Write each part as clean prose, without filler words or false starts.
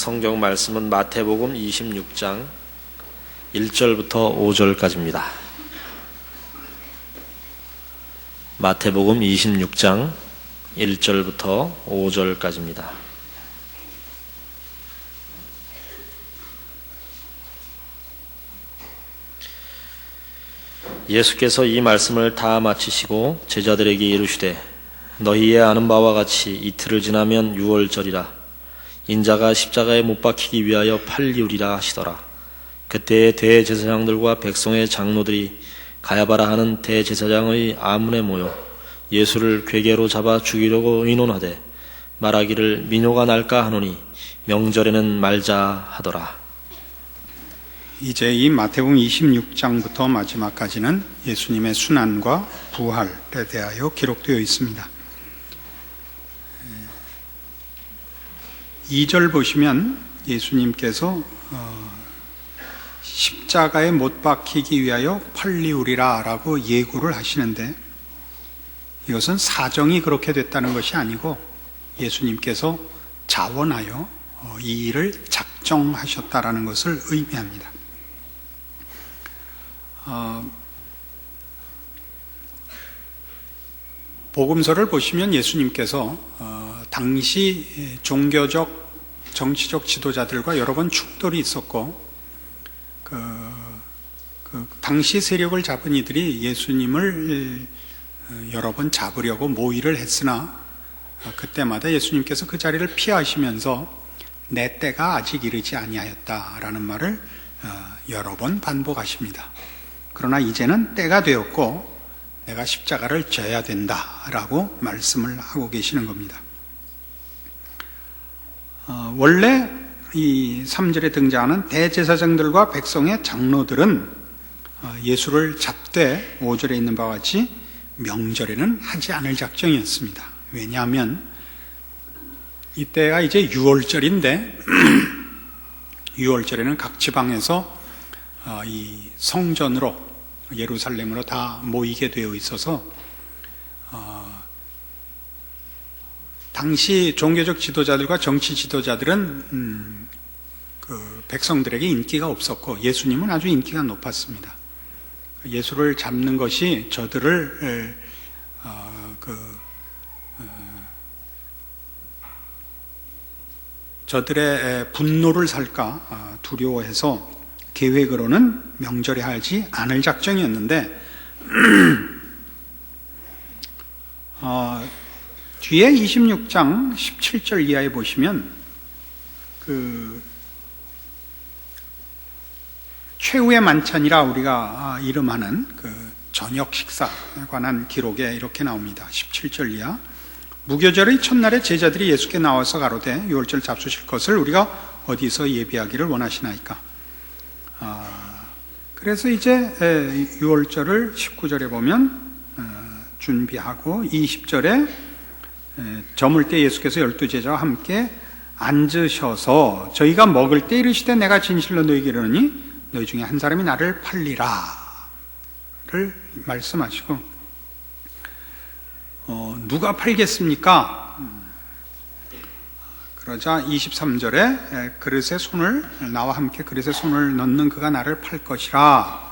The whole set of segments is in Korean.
성경 말씀은 마태복음 26장 1절부터 5절까지입니다. 마태복음 26장 1절부터 5절까지입니다. 예수께서 이 말씀을 다 마치시고 제자들에게 이르시되 너희의 아는 바와 같이 이틀을 지나면 유월절이라 인자가 십자가에 못 박히기 위하여 팔리우리라 하시더라. 그때에 대제사장들과 백성의 장로들이 가야바라 하는 대제사장의 아문에 모여 예수를 궤계로 잡아 죽이려고 의논하되 말하기를 민요가 날까 하노니 명절에는 말자 하더라. 이제 이 마태복음 26장부터 마지막까지는 예수님의 순환과 부활에 대하여 기록되어 있습니다. 2절 보시면 예수님께서 십자가에 못 박히기 위하여 팔리우리라 라고 예고를 하시는데, 이것은 사정이 그렇게 됐다는 것이 아니고 예수님께서 자원하여 이 일을 작정하셨다라는 것을 의미합니다. 복음서를 보시면 예수님께서 당시 종교적, 정치적 지도자들과 여러 번 충돌이 있었고, 당시 세력을 잡은 이들이 예수님을 여러 번 잡으려고 모의를 했으나 그때마다 예수님께서 그 자리를 피하시면서 내 때가 아직 이르지 아니하였다라는 말을 여러 번 반복하십니다. 그러나 이제는 때가 되었고 내가 십자가를 져야 된다라고 말씀을 하고 계시는 겁니다. 원래 이 3절에 등장하는 대제사장들과 백성의 장로들은 예수를 잡되 5절에 있는 바와 같이 명절에는 하지 않을 작정이었습니다. 왜냐하면 이때가 이제 6월절인데 6월절에는 각 지방에서 이 성전으로 예루살렘으로 다 모이게 되어 있어서 당시 종교적 지도자들과 정치 지도자들은 그 백성들에게 인기가 없었고 예수님은 아주 인기가 높았습니다. 예수를 잡는 것이 저들을 저들의 분노를 살까 두려워해서 계획으로는 명절에 하지 않을 작정이었는데 뒤에 26장 17절 이하에 보시면 최후의 만찬이라 우리가 이름하는 저녁 식사에 관한 기록에 이렇게 나옵니다. 17절 이하. 무교절의 첫날에 제자들이 예수께 나와서 가로되 유월절 잡수실 것을 우리가 어디서 예비하기를 원하시나이까. 그래서 이제 유월절을 19절에 보면 준비하고 20절에 저물 때 예수께서 12제자와 함께 앉으셔서 저희가 먹을 때 이르시되 내가 진실로 너희에게 이르노니 너희 중에 한 사람이 나를 팔리라 를 말씀하시고, 누가 팔겠습니까? 그러자 23절에 그릇에 손을 나와 함께 그릇에 손을 넣는 그가 나를 팔 것이라.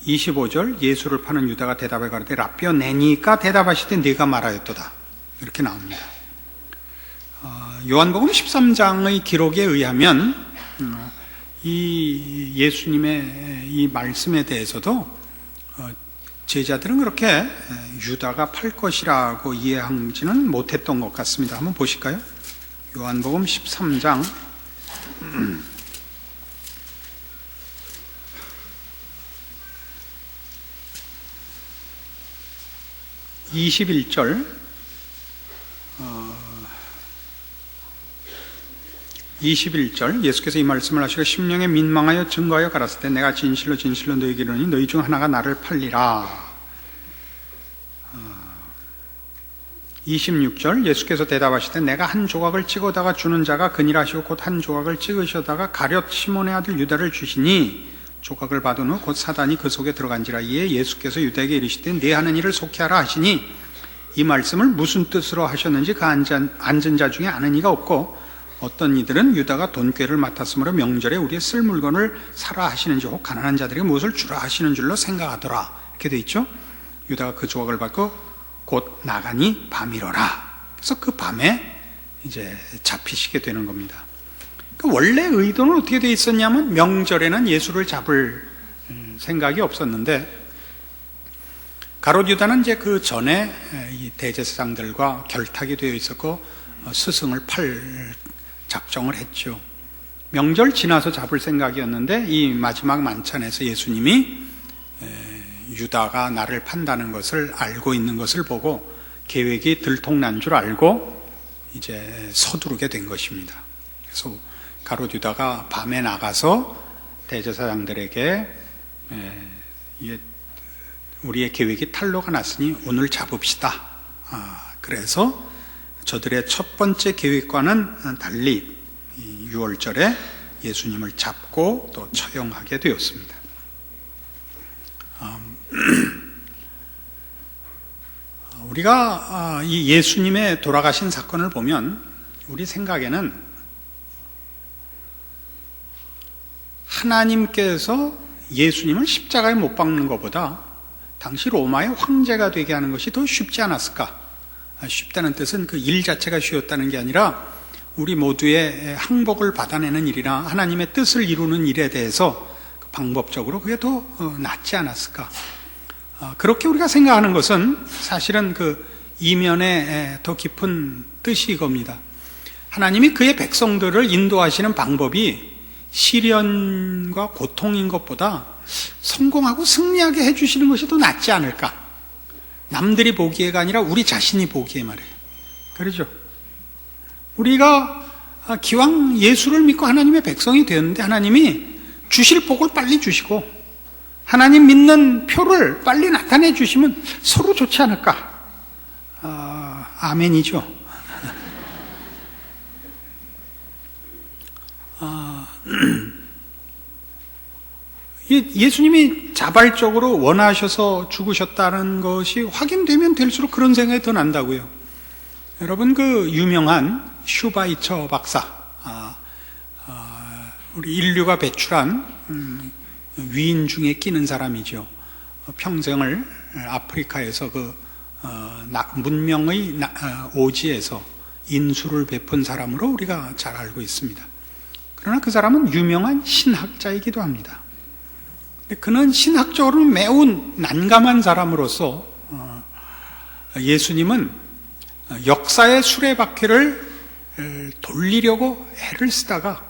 25절 예수를 파는 유다가 대답해 가로되 라삐어 내니까 대답하시되 네가 말하였도다 이렇게 나옵니다. 요한복음 13장의 기록에 의하면 이 예수님의 이 말씀에 대해서도 제자들은 그렇게 유다가 팔 것이라고 이해하지는 못했던 것 같습니다. 한번 보실까요? 요한복음 13장 21절 21절 예수께서 이 말씀을 하시고 심령에 민망하여 증거하여 가라사대 때 내가 진실로 진실로 너희에게 이르노니 너희 중 하나가 나를 팔리라. 26절 예수께서 대답하시되 내가 한 조각을 찍어다가 주는 자가 그니라 하시고 곧 한 조각을 찍으셔다가 가룟 시몬의 아들 유다를 주시니 조각을 받은 후 곧 사단이 그 속에 들어간지라. 이에 예수께서 유다에게 이르시되 네 하는 일을 속히 하라 하시니 이 말씀을 무슨 뜻으로 하셨는지 그 앉은 자 중에 아는 이가 없고 어떤 이들은 유다가 돈꾀를 맡았으므로 명절에 우리의 쓸 물건을 사라 하시는지 혹 가난한 자들에게 무엇을 주라 하시는 줄로 생각하더라. 이렇게 돼 있죠. 유다가 그 조각을 받고 곧 나가니 밤이러라. 그래서 그 밤에 이제 잡히시게 되는 겁니다. 원래 의도는 어떻게 되어 있었냐면 명절에는 예수를 잡을 생각이 없었는데 가롯 유다는 이제 그 전에 이 대제사장들과 결탁이 되어 있었고 스승을 팔 작정을 했죠. 명절 지나서 잡을 생각이었는데 이 마지막 만찬에서 예수님이 유다가 나를 판다는 것을 알고 있는 것을 보고 계획이 들통난 줄 알고 이제 서두르게 된 것입니다. 그래서 가롯 유다가 밤에 나가서 대제사장들에게 우리의 계획이 탄로가 났으니 오늘 잡읍시다. 그래서 저들의 첫 번째 계획과는 달리 6월절에 예수님을 잡고 또 처형하게 되었습니다. 우리가 이 예수님의 돌아가신 사건을 보면 우리 생각에는 하나님께서 예수님을 십자가에 못 박는 것보다 당시 로마의 황제가 되게 하는 것이 더 쉽지 않았을까? 쉽다는 뜻은 그 일 자체가 쉬웠다는 게 아니라 우리 모두의 항복을 받아내는 일이나 하나님의 뜻을 이루는 일에 대해서 방법적으로 그게 더 낫지 않았을까? 그렇게 우리가 생각하는 것은 사실은 그 이면에 더 깊은 뜻이 이겁니다. 하나님이 그의 백성들을 인도하시는 방법이 시련과 고통인 것보다 성공하고 승리하게 해주시는 것이 더 낫지 않을까? 남들이 보기에가 아니라 우리 자신이 보기에 말이에요. 그렇죠? 우리가 기왕 예수를 믿고 하나님의 백성이 되었는데 하나님이 주실 복을 빨리 주시고 하나님 믿는 표를 빨리 나타내 주시면 서로 좋지 않을까? 아멘이죠. 예수님이 자발적으로 원하셔서 죽으셨다는 것이 확인되면 될수록 그런 생각이 더 난다고요. 여러분 그 유명한 슈바이처 박사, 우리 인류가 배출한 위인 중에 끼는 사람이죠. 평생을 아프리카에서 그 문명의 오지에서 인수를 베푼 사람으로 우리가 잘 알고 있습니다. 그러나 그 사람은 유명한 신학자이기도 합니다. 그는 신학적으로는 매우 난감한 사람으로서 예수님은 역사의 수레바퀴를 돌리려고 애를 쓰다가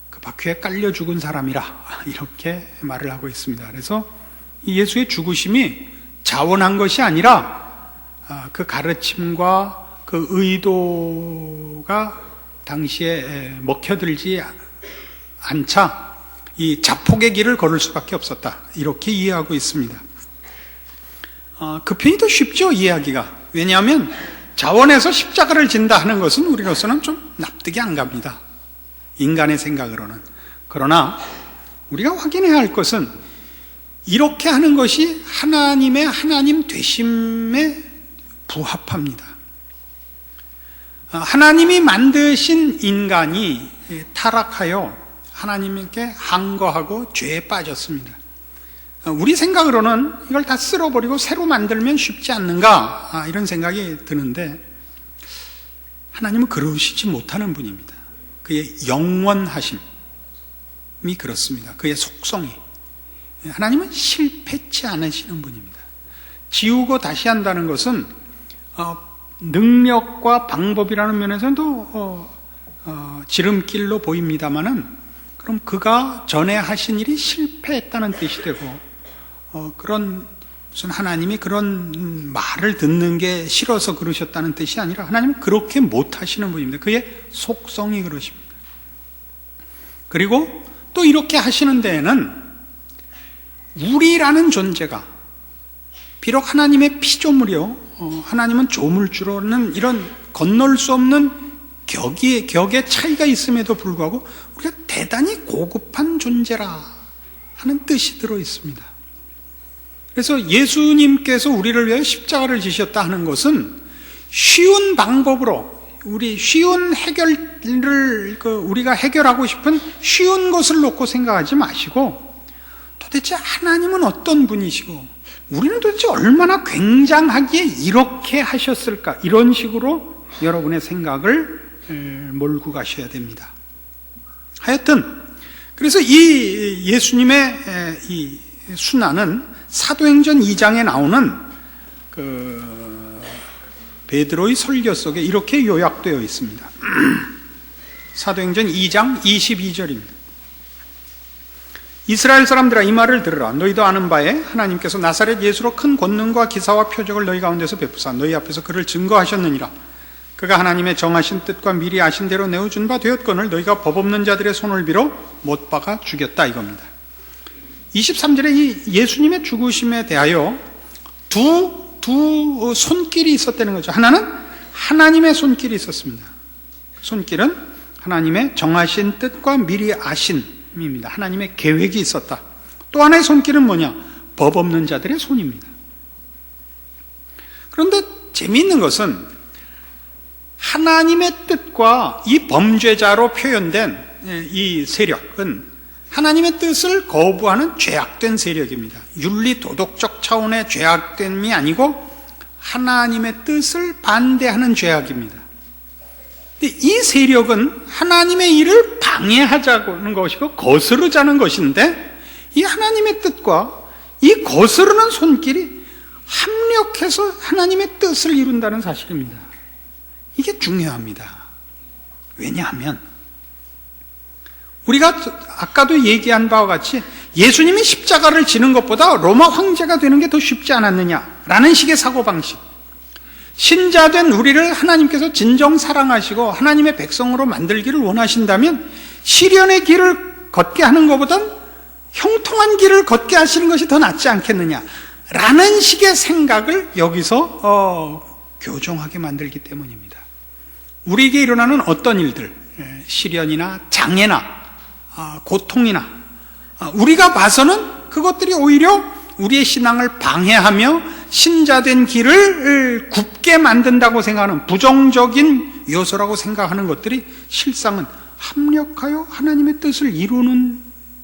그 바퀴에 깔려 죽은 사람이라 이렇게 말을 하고 있습니다. 그래서 예수의 죽으심이 자원한 것이 아니라 그 가르침과 그 의도가 당시에 먹혀들지 않자 이 자폭의 길을 걸을 수밖에 없었다. 이렇게 이해하고 있습니다. 그 편이 더 쉽죠, 이해하기가. 왜냐하면 자원해서 십자가를 진다 하는 것은 우리로서는 좀 납득이 안 갑니다. 인간의 생각으로는. 그러나 우리가 확인해야 할 것은 이렇게 하는 것이 하나님의 하나님 되심에 부합합니다. 하나님이 만드신 인간이 타락하여 하나님께 항거하고 죄에 빠졌습니다. 우리 생각으로는 이걸 다 쓸어버리고 새로 만들면 쉽지 않는가 이런 생각이 드는데 하나님은 그러시지 못하는 분입니다. 그의 영원하심이 그렇습니다. 그의 속성이. 하나님은 실패치 않으시는 분입니다. 지우고 다시 한다는 것은 능력과 방법이라는 면에서는 또 지름길로 보입니다마는 그럼 그가 전에 하신 일이 실패했다는 뜻이 되고 그런 무슨 하나님이 그런 말을 듣는 게 싫어서 그러셨다는 뜻이 아니라 하나님은 그렇게 못하시는 분입니다. 그의 속성이 그러십니다. 그리고 또 이렇게 하시는 데에는 우리라는 존재가 비록 하나님의 피조물이요 하나님은 조물주로는 이런 건널 수 없는 격의 차이가 있음에도 불구하고 우리가 대단히 고급한 존재라 하는 뜻이 들어 있습니다. 그래서 예수님께서 우리를 위해 십자가를 지셨다 하는 것은 쉬운 방법으로 우리 쉬운 해결을 우리가 해결하고 싶은 쉬운 것을 놓고 생각하지 마시고 도대체 하나님은 어떤 분이시고 우리는 도대체 얼마나 굉장하기에 이렇게 하셨을까, 이런 식으로 여러분의 생각을 몰고 가셔야 됩니다. 하여튼 그래서 이 예수님의 이 순환은 사도행전 2장에 나오는 베드로의 설교 속에 이렇게 요약되어 있습니다. 사도행전 2장 22절입니다. 이스라엘 사람들아, 이 말을 들으라. 너희도 아는 바에 하나님께서 나사렛 예수로 큰 권능과 기사와 표적을 너희 가운데서 베푸사 너희 앞에서 그를 증거하셨느니라. 그가 하나님의 정하신 뜻과 미리 아신 대로 내어준 바 되었거늘 너희가 법 없는 자들의 손을 빌어 못 박아 죽였다, 이겁니다. 23절에 이 예수님의 죽으심에 대하여 두 손길이 있었다는 거죠. 하나는 하나님의 손길이 있었습니다. 손길은 하나님의 정하신 뜻과 미리 아심입니다. 하나님의 계획이 있었다. 또 하나의 손길은 뭐냐? 법 없는 자들의 손입니다. 그런데 재미있는 것은 하나님의 뜻과 이 범죄자로 표현된 이 세력은 하나님의 뜻을 거부하는 죄악된 세력입니다. 윤리 도덕적 차원의 죄악됨이 아니고 하나님의 뜻을 반대하는 죄악입니다. 근데 이 세력은 하나님의 일을 방해하자는 것이고 거스르자는 것인데, 이 하나님의 뜻과 이 거스르는 손길이 합력해서 하나님의 뜻을 이룬다는 사실입니다. 이게 중요합니다. 왜냐하면 우리가 아까도 얘기한 바와 같이 예수님이 십자가를 지는 것보다 로마 황제가 되는 게 더 쉽지 않았느냐라는 식의 사고방식, 신자된 우리를 하나님께서 진정 사랑하시고 하나님의 백성으로 만들기를 원하신다면 시련의 길을 걷게 하는 것보단 형통한 길을 걷게 하시는 것이 더 낫지 않겠느냐라는 식의 생각을 여기서 교정하게 만들기 때문입니다. 우리에게 일어나는 어떤 일들, 시련이나 장애나 고통이나 우리가 봐서는 그것들이 오히려 우리의 신앙을 방해하며 신자된 길을 굽게 만든다고 생각하는 부정적인 요소라고 생각하는 것들이 실상은 합력하여 하나님의 뜻을 이루는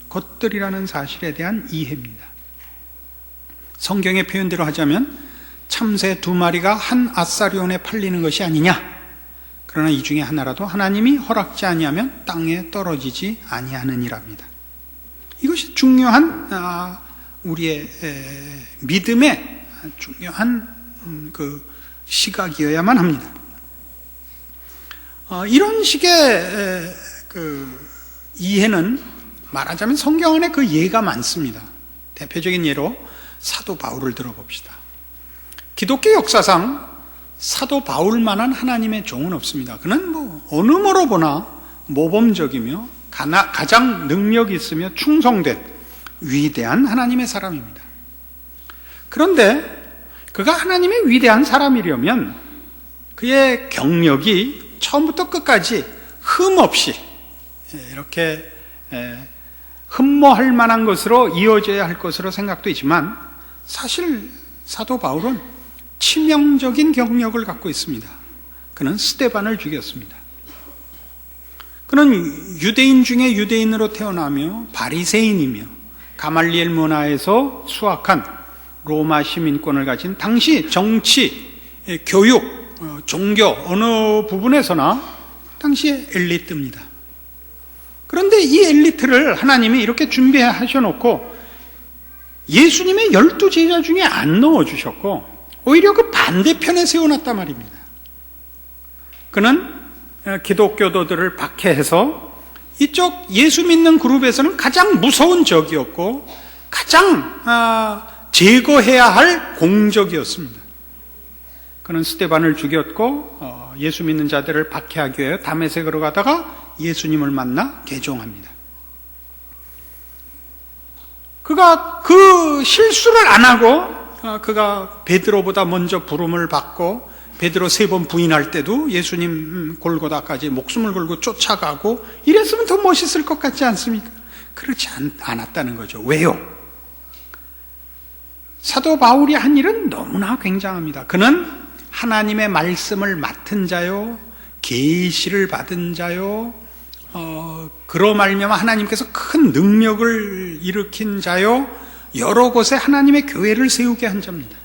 것들이라는 사실에 대한 이해입니다. 성경의 표현대로 하자면 참새 2마리가 한 아사리온에 팔리는 것이 아니냐. 그러나 이 중에 하나라도 하나님이 허락지 아니하면 땅에 떨어지지 아니하느니랍니다. 이것이 중요한 우리의 믿음의 중요한 그 시각이어야만 합니다. 이런 식의 그 이해는 말하자면 성경 안에 그 예가 많습니다. 대표적인 예로 사도 바울을 들어봅시다. 기독교 역사상 사도 바울만한 하나님의 종은 없습니다. 그는 어느 모로 보나 모범적이며 가장 능력이 있으며 충성된 위대한 하나님의 사람입니다. 그런데 그가 하나님의 위대한 사람이려면 그의 경력이 처음부터 끝까지 흠없이 이렇게 흠모할 만한 것으로 이어져야 할 것으로 생각되지만, 사실 사도 바울은 치명적인 경력을 갖고 있습니다. 그는 스데반을 죽였습니다. 그는 유대인 중에 유대인으로 태어나며 바리새인이며 가말리엘 문화에서 수학한 로마 시민권을 가진 당시 정치, 교육, 종교 어느 부분에서나 당시의 엘리트입니다. 그런데 이 엘리트를 하나님이 이렇게 준비하셔놓고 예수님의 12제자 중에 안 넣어주셨고 오히려 그 반대편에 세워놨단 말입니다. 그는 기독교도들을 박해해서 이쪽 예수 믿는 그룹에서는 가장 무서운 적이었고 가장 제거해야 할 공적이었습니다. 그는 스데반을 죽였고 예수 믿는 자들을 박해하기 위해 다메섹으로 가다가 예수님을 만나 개종합니다. 그가 그 실수를 안 하고 그가 베드로보다 먼저 부름을 받고 베드로 3번 부인할 때도 예수님 골고다까지 목숨을 걸고 쫓아가고 이랬으면 더 멋있을 것 같지 않습니까? 그렇지 않았다는 거죠. 왜요? 사도 바울이 한 일은 너무나 굉장합니다. 그는 하나님의 말씀을 맡은 자요, 계시를 받은 자요, 그로 말미암아 하나님께서 큰 능력을 일으킨 자요, 여러 곳에 하나님의 교회를 세우게 한 자입니다.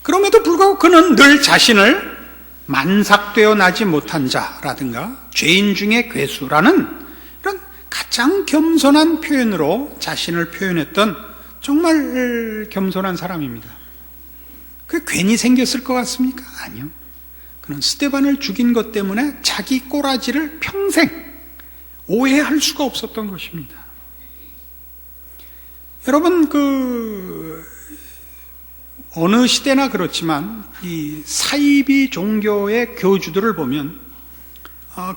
그럼에도 불구하고 그는 늘 자신을 만삭되어 나지 못한 자라든가 죄인 중에 괴수라는 이런 가장 겸손한 표현으로 자신을 표현했던 정말 겸손한 사람입니다. 그게 괜히 생겼을 것 같습니까? 아니요. 그는 스데반을 죽인 것 때문에 자기 꼬라지를 평생 오해할 수가 없었던 것입니다. 여러분, 어느 시대나 그렇지만 이 사이비 종교의 교주들을 보면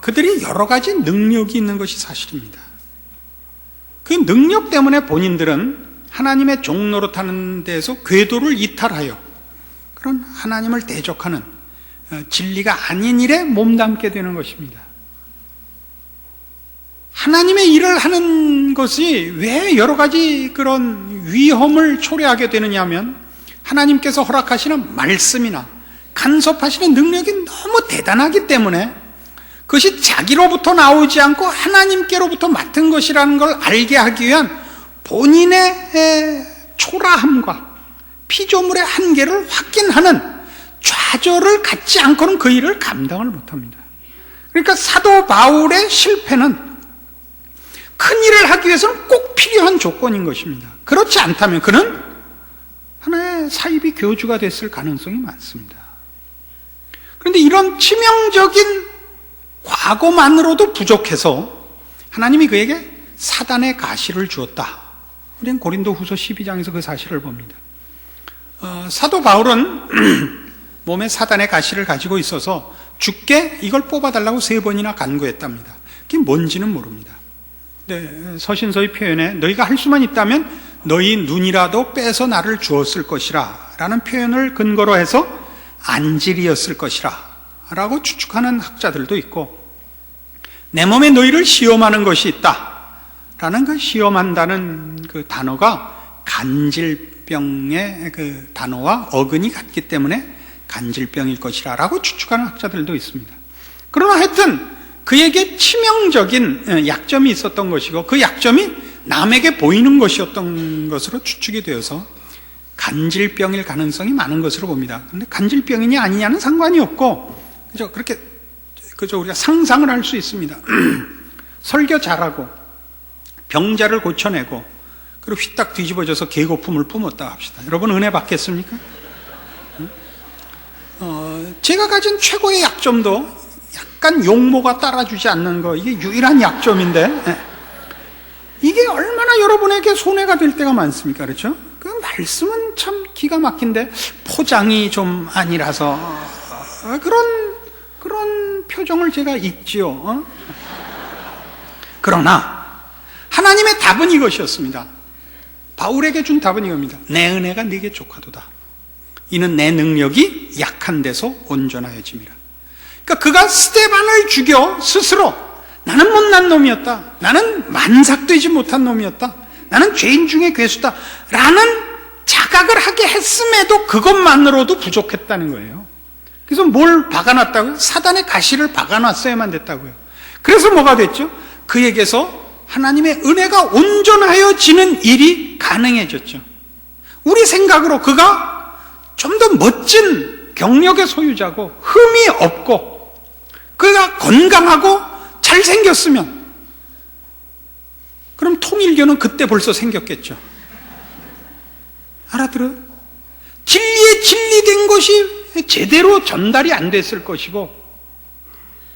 그들이 여러 가지 능력이 있는 것이 사실입니다. 그 능력 때문에 본인들은 하나님의 종노릇하는 데에서 궤도를 이탈하여 그런 하나님을 대적하는 진리가 아닌 일에 몸담게 되는 것입니다. 하나님의 일을 하는 것이 왜 여러 가지 그런 위험을 초래하게 되느냐 하면 하나님께서 허락하시는 말씀이나 간섭하시는 능력이 너무 대단하기 때문에 그것이 자기로부터 나오지 않고 하나님께로부터 맡은 것이라는 걸 알게 하기 위한 본인의 초라함과 피조물의 한계를 확인하는 좌절을 갖지 않고는 그 일을 감당을 못합니다. 그러니까 사도 바울의 실패는 큰 일을 하기 위해서는 꼭 필요한 조건인 것입니다. 그렇지 않다면 그는 하나의 사이비 교주가 됐을 가능성이 많습니다. 그런데 이런 치명적인 과거만으로도 부족해서 하나님이 그에게 사단의 가시를 주었다. 우리는 고린도후서 12장에서 그 사실을 봅니다. 사도 바울은 몸에 사단의 가시를 가지고 있어서 주께 이걸 뽑아달라고 3번이나 간구했답니다. 그게 뭔지는 모릅니다. 네, 서신서의 표현에 너희가 할 수만 있다면 너희 눈이라도 빼서 나를 주었을 것이라 라는 표현을 근거로 해서 안질이었을 것이라 라고 추측하는 학자들도 있고, 내 몸에 너희를 시험하는 것이 있다 라는 그 시험한다는 그 단어가 간질병의 그 단어와 어근이 같기 때문에 간질병일 것이라 라고 추측하는 학자들도 있습니다. 그러나 하여튼 그에게 치명적인 약점이 있었던 것이고 그 약점이 남에게 보이는 것이었던 것으로 추측이 되어서 간질병일 가능성이 많은 것으로 봅니다. 그런데 간질병이냐 아니냐는 상관이 없고 그저 우리가 상상을 할 수 있습니다. 설교 잘하고 병자를 고쳐내고 그리고 휘딱 뒤집어져서 개거품을 뿜었다 합시다. 여러분 은혜 받겠습니까? 제가 가진 최고의 약점도 약간 용모가 따라주지 않는 거, 이게 유일한 약점인데 이게 얼마나 여러분에게 손해가 될 때가 많습니까? 그렇죠? 그 말씀은 참 기가 막힌데 포장이 좀 아니라서 그런 표정을 제가 읽지요. 그러나 하나님의 답은 이것이었습니다. 바울에게 준 답은 이겁니다. 내 은혜가 네게 족하도다. 이는 내 능력이 약한 데서 온전하여짐이라. 그러니까 그가 스데반을 죽여 스스로 나는 못난 놈이었다, 나는 만삭되지 못한 놈이었다, 나는 죄인 중에 괴수다 라는 자각을 하게 했음에도 그것만으로도 부족했다는 거예요. 그래서 뭘 박아놨다고요? 사단의 가시를 박아놨어야만 됐다고요. 그래서 뭐가 됐죠? 그에게서 하나님의 은혜가 온전하여지는 일이 가능해졌죠. 우리 생각으로 그가 좀 더 멋진 경력의 소유자고 흠이 없고 그가 건강하고 잘생겼으면 그럼 통일교는 그때 벌써 생겼겠죠. 알아들어요? 진리에 진리된 것이 제대로 전달이 안 됐을 것이고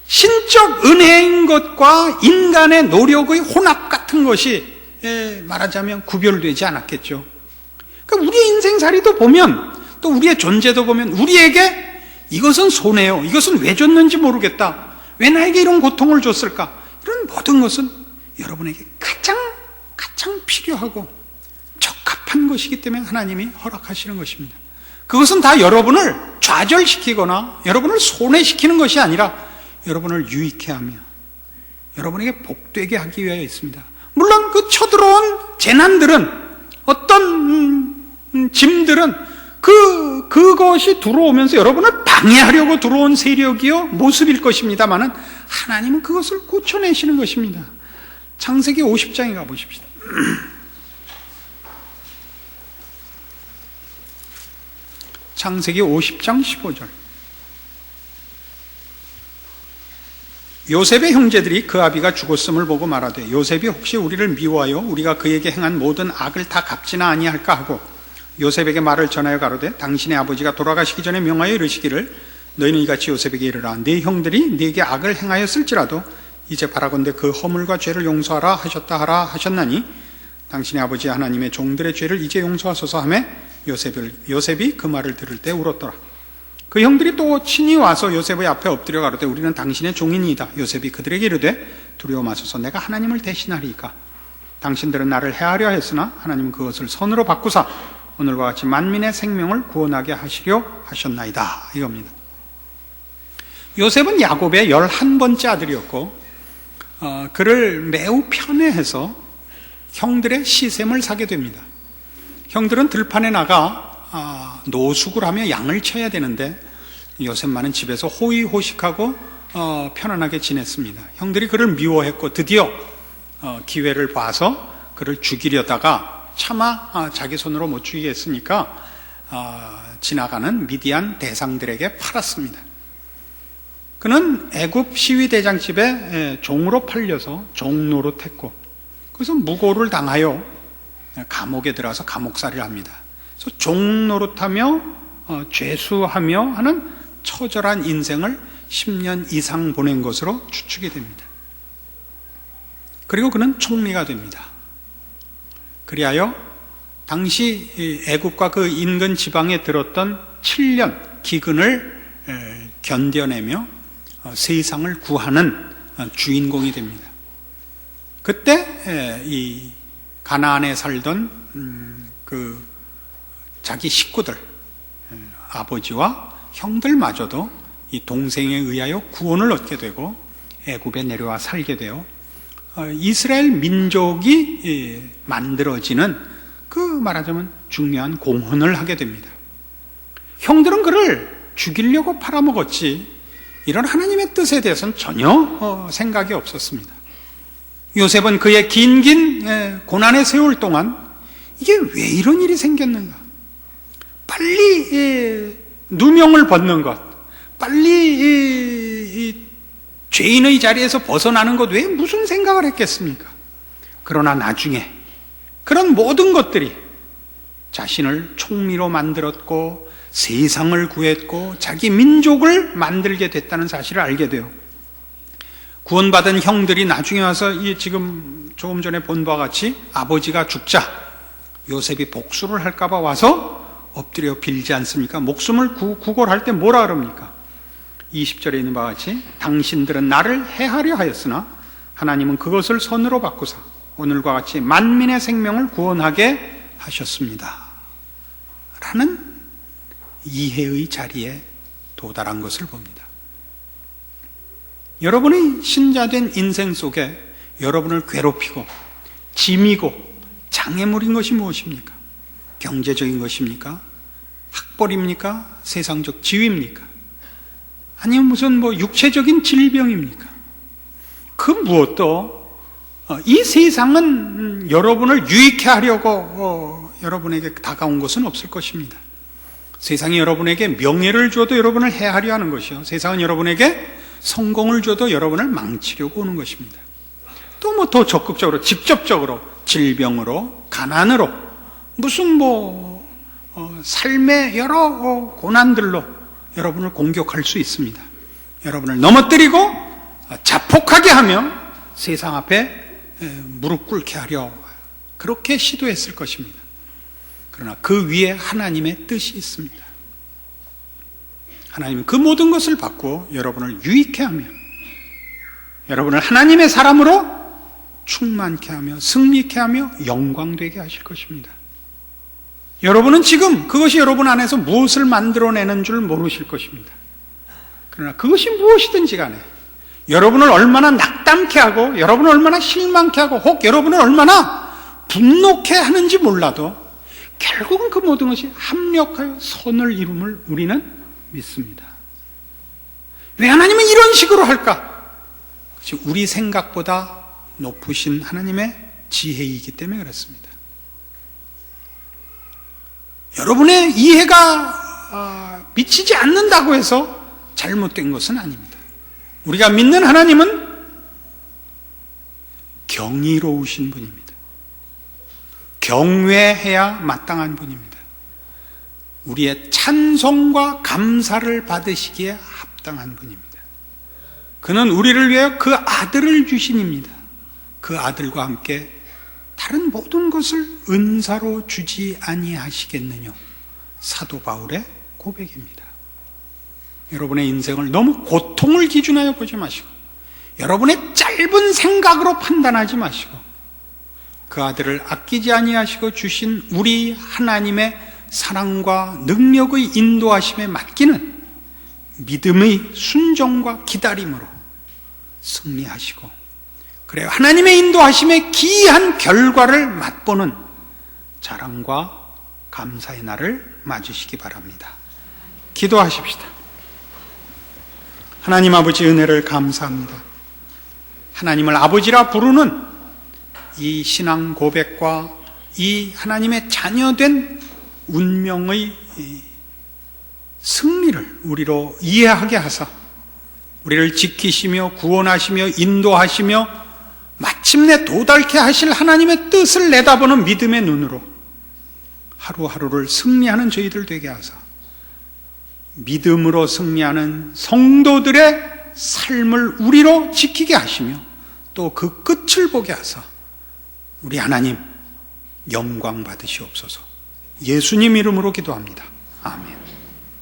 신적 은혜인 것과 인간의 노력의 혼합 같은 것이 말하자면 구별되지 않았겠죠. 그러니까 우리의 인생살이도 보면 또 우리의 존재도 보면 우리에게 이것은 손해요, 이것은 왜 줬는지 모르겠다, 왜 나에게 이런 고통을 줬을까, 이런 모든 것은 여러분에게 가장 필요하고 적합한 것이기 때문에 하나님이 허락하시는 것입니다. 그것은 다 여러분을 좌절시키거나 여러분을 손해시키는 것이 아니라 여러분을 유익해 하며 여러분에게 복되게 하기 위하여 있습니다. 물론 그 쳐들어온 재난들은, 어떤 짐들은 그것이 들어오면서 여러분을 방해하려고 들어온 세력이요 모습일 것입니다만은 하나님은 그것을 고쳐내시는 것입니다. 창세기 50장에 가보십시다. 창세기 50장 15절. 요셉의 형제들이 그 아비가 죽었음을 보고 말하되 요셉이 혹시 우리를 미워하여 우리가 그에게 행한 모든 악을 다 갚지나 아니할까 하고 요셉에게 말을 전하여 가로되 당신의 아버지가 돌아가시기 전에 명하여 이르시기를 너희는 이같이 요셉에게 이르라 네 형들이 네게 악을 행하였을지라도 이제 바라건대 그 허물과 죄를 용서하라 하셨다 하라 하셨나니 당신의 아버지 하나님의 종들의 죄를 이제 용서하소서 하며 요셉이 그 말을 들을 때 울었더라. 그 형들이 또 친히 와서 요셉의 앞에 엎드려 가로되 우리는 당신의 종이니이다. 요셉이 그들에게 이르되 두려워 마소서 내가 하나님을 대신하리이까. 당신들은 나를 해하려 했으나 하나님은 그것을 선으로 바꾸사 오늘과 같이 만민의 생명을 구원하게 하시려 하셨나이다. 이겁니다. 요셉은 야곱의 11번째 아들이었고 그를 매우 편애해서 형들의 시샘을 사게 됩니다. 형들은 들판에 나가 노숙을 하며 양을 쳐야 되는데 요셉만은 집에서 호의호식하고 편안하게 지냈습니다. 형들이 그를 미워했고 드디어 기회를 봐서 그를 죽이려다가 차마 자기 손으로 못 죽이겠으니까 지나가는 미디안 대상들에게 팔았습니다. 그는 애굽 시위대장 집에 종으로 팔려서 종노릇했고 그래서 무고를 당하여 감옥에 들어가서 감옥살이를 합니다. 그래서 종노릇하며 죄수하며 하는 처절한 인생을 10년 이상 보낸 것으로 추측이 됩니다. 그리고 그는 총리가 됩니다. 그리하여 당시 애굽과 그 인근 지방에 들었던 7년 기근을 견뎌내며 세상을 구하는 주인공이 됩니다. 그때 이 가나안에 살던 그 자기 식구들, 아버지와 형들마저도 이 동생에 의하여 구원을 얻게 되고 애굽에 내려와 살게 되어 이스라엘 민족이 만들어지는 그 말하자면 중요한 공헌을 하게 됩니다. 형들은 그를 죽이려고 팔아먹었지 이런 하나님의 뜻에 대해서는 전혀 생각이 없었습니다. 요셉은 그의 긴 고난의 세월 동안 이게 왜 이런 일이 생겼는가? 빨리 누명을 벗는 것, 빨리 죄인의 자리에서 벗어나는 것 외에 무슨 생각을 했겠습니까? 그러나 나중에 그런 모든 것들이 자신을 총리로 만들었고 세상을 구했고 자기 민족을 만들게 됐다는 사실을 알게 돼요. 구원받은 형들이 나중에 와서 지금 조금 전에 본 바와 같이 아버지가 죽자 요셉이 복수를 할까봐 와서 엎드려 빌지 않습니까? 목숨을 구걸할 때 뭐라 그럽니까? 20절에 있는 바와 같이 당신들은 나를 해하려 하였으나 하나님은 그것을 선으로 바꾸사 오늘과 같이 만민의 생명을 구원하게 하셨습니다. 라는 이해의 자리에 도달한 것을 봅니다. 여러분의 신자된 인생 속에 여러분을 괴롭히고 짐이고 장애물인 것이 무엇입니까? 경제적인 것입니까? 학벌입니까? 세상적 지위입니까? 아니면 무슨 육체적인 질병입니까? 그 무엇도 이 세상은 여러분을 유익해 하려고 여러분에게 다가온 것은 없을 것입니다. 세상이 여러분에게 명예를 줘도 여러분을 해하려 하는 것이요. 세상은 여러분에게 성공을 줘도 여러분을 망치려고 오는 것입니다. 또 더 적극적으로, 직접적으로 질병으로, 가난으로, 무슨 삶의 여러 고난들로 여러분을 공격할 수 있습니다. 여러분을 넘어뜨리고 자폭하게 하며 세상 앞에 무릎 꿇게 하려 그렇게 시도했을 것입니다. 그러나 그 위에 하나님의 뜻이 있습니다. 하나님은 그 모든 것을 바꾸어 여러분을 유익해 하며 여러분을 하나님의 사람으로 충만케 하며 승리케 하며 영광되게 하실 것입니다. 여러분은 지금 그것이 여러분 안에서 무엇을 만들어내는 줄 모르실 것입니다. 그러나 그것이 무엇이든지 간에 여러분을 얼마나 낙담케 하고 여러분을 얼마나 실망케 하고 혹 여러분을 얼마나 분노케 하는지 몰라도 결국은 그 모든 것이 합력하여 선을 이룸을 우리는 믿습니다. 왜 하나님은 이런 식으로 할까? 우리 생각보다 높으신 하나님의 지혜이기 때문에 그렇습니다. 여러분의 이해가 미치지 않는다고 해서 잘못된 것은 아닙니다. 우리가 믿는 하나님은 경이로우신 분입니다. 경외해야 마땅한 분입니다. 우리의 찬송과 감사를 받으시기에 합당한 분입니다. 그는 우리를 위하여 그 아들을 주신입니다. 그 아들과 함께 다른 모든 것을 은사로 주지 아니하시겠느냐. 사도 바울의 고백입니다. 여러분의 인생을 너무 고통을 기준하여 보지 마시고, 여러분의 짧은 생각으로 판단하지 마시고, 그 아들을 아끼지 아니하시고 주신 우리 하나님의 사랑과 능력의 인도하심에 맡기는 믿음의 순종과 기다림으로 승리하시고, 그래요, 하나님의 인도하심에 기이한 결과를 맛보는 자랑과 감사의 날을 맞으시기 바랍니다. 기도하십시다. 하나님 아버지, 은혜를 감사합니다. 하나님을 아버지라 부르는 이 신앙 고백과 이 하나님의 자녀된 운명의 승리를 우리로 이해하게 하사 우리를 지키시며 구원하시며 인도하시며 마침내 도달케 하실 하나님의 뜻을 내다보는 믿음의 눈으로 하루하루를 승리하는 저희들 되게 하사 믿음으로 승리하는 성도들의 삶을 우리로 지키게 하시며 또 그 끝을 보게 하사 우리 하나님 영광 받으시옵소서. 예수님 이름으로 기도합니다. 아멘.